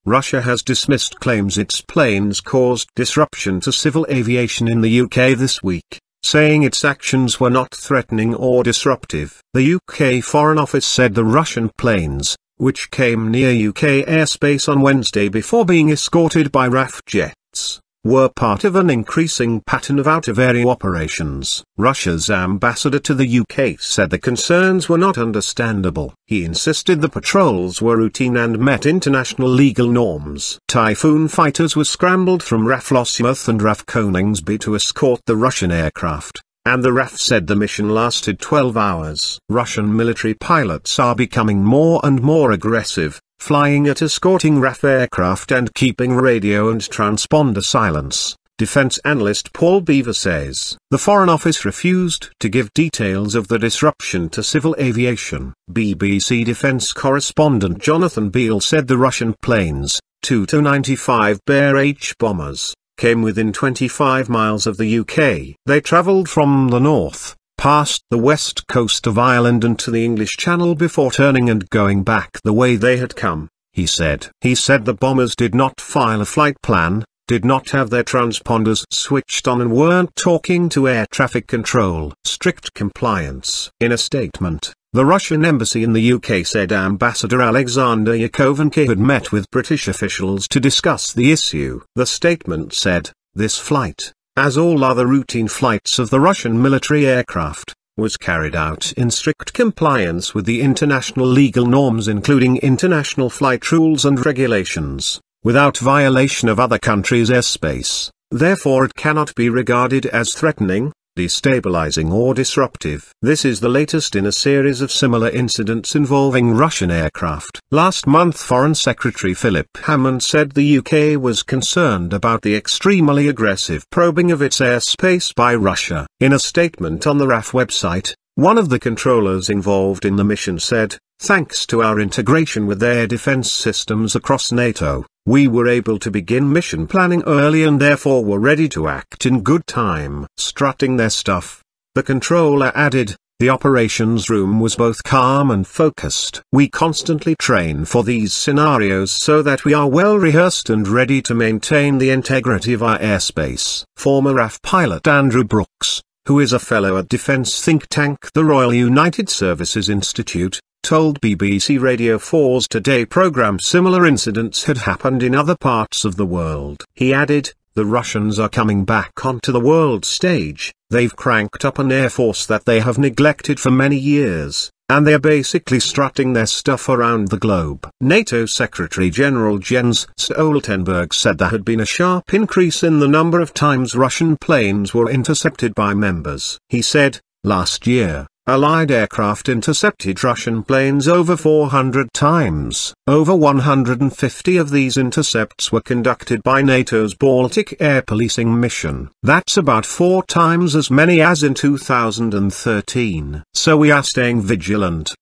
Russia has dismissed claims its planes caused disruption to civil aviation in the UK this week, saying its actions were not threatening or disruptive. The UK Foreign Office said the Russian planes, which came near UK airspace on Wednesday before being escorted by RAF jets, were part of an increasing pattern of out-of-area operations. Russia's ambassador to the UK said the concerns were not understandable. He insisted the patrols were routine and met international legal norms. Typhoon fighters were scrambled from RAF Lossiemouth and RAF Coningsby to escort the Russian aircraft, and the RAF said the mission lasted 12 hours. Russian military pilots are becoming more and more aggressive, flying at escorting RAF aircraft and keeping radio and transponder silence, defense analyst Paul Beaver says. The Foreign Office refused to give details of the disruption to civil aviation. BBC defense correspondent Jonathan Beale said the Russian planes, two Tu-95 Bear H bombers, came within 25 miles of the UK. They travelled from the north, past the west coast of Ireland and to the English Channel before turning and going back the way they had come, he said. He said the bombers did not file a flight plan, did not have their transponders switched on and weren't talking to air traffic control. Strict compliance. In a statement, the Russian embassy in the UK said Ambassador Alexander Yakovenko had met with British officials to discuss the issue. The statement said, "This flight, as all other routine flights of the Russian military aircraft, was carried out in strict compliance with the international legal norms including international flight rules and regulations, without violation of other countries' airspace. Therefore it cannot be regarded as threatening, destabilizing or disruptive." This is the latest in a series of similar incidents involving Russian aircraft. Last month Foreign Secretary Philip Hammond said the UK was concerned about the extremely aggressive probing of its airspace by Russia. In a statement on the RAF website, one of the controllers involved in the mission said, "Thanks to our integration with air defense systems across NATO, we were able to begin mission planning early and therefore were ready to act in good time." Strutting their stuff, the controller added, "The operations room was both calm and focused. We constantly train for these scenarios so that we are well rehearsed and ready to maintain the integrity of our airspace." Former RAF pilot Andrew Brooks, who is a fellow at defense think tank the Royal United Services Institute, told BBC Radio 4's Today programme similar incidents had happened in other parts of the world. He added, "The Russians are coming back onto the world stage, they've cranked up an air force that they have neglected for many years, and they're basically strutting their stuff around the globe." NATO Secretary-General Jens Stoltenberg said there had been a sharp increase in the number of times Russian planes were intercepted by members. He said, "Last year, Allied aircraft intercepted Russian planes over 400 times. Over 150 of these intercepts were conducted by NATO's Baltic Air Policing mission. That's about 4 times as many as in 2013. So we are staying vigilant,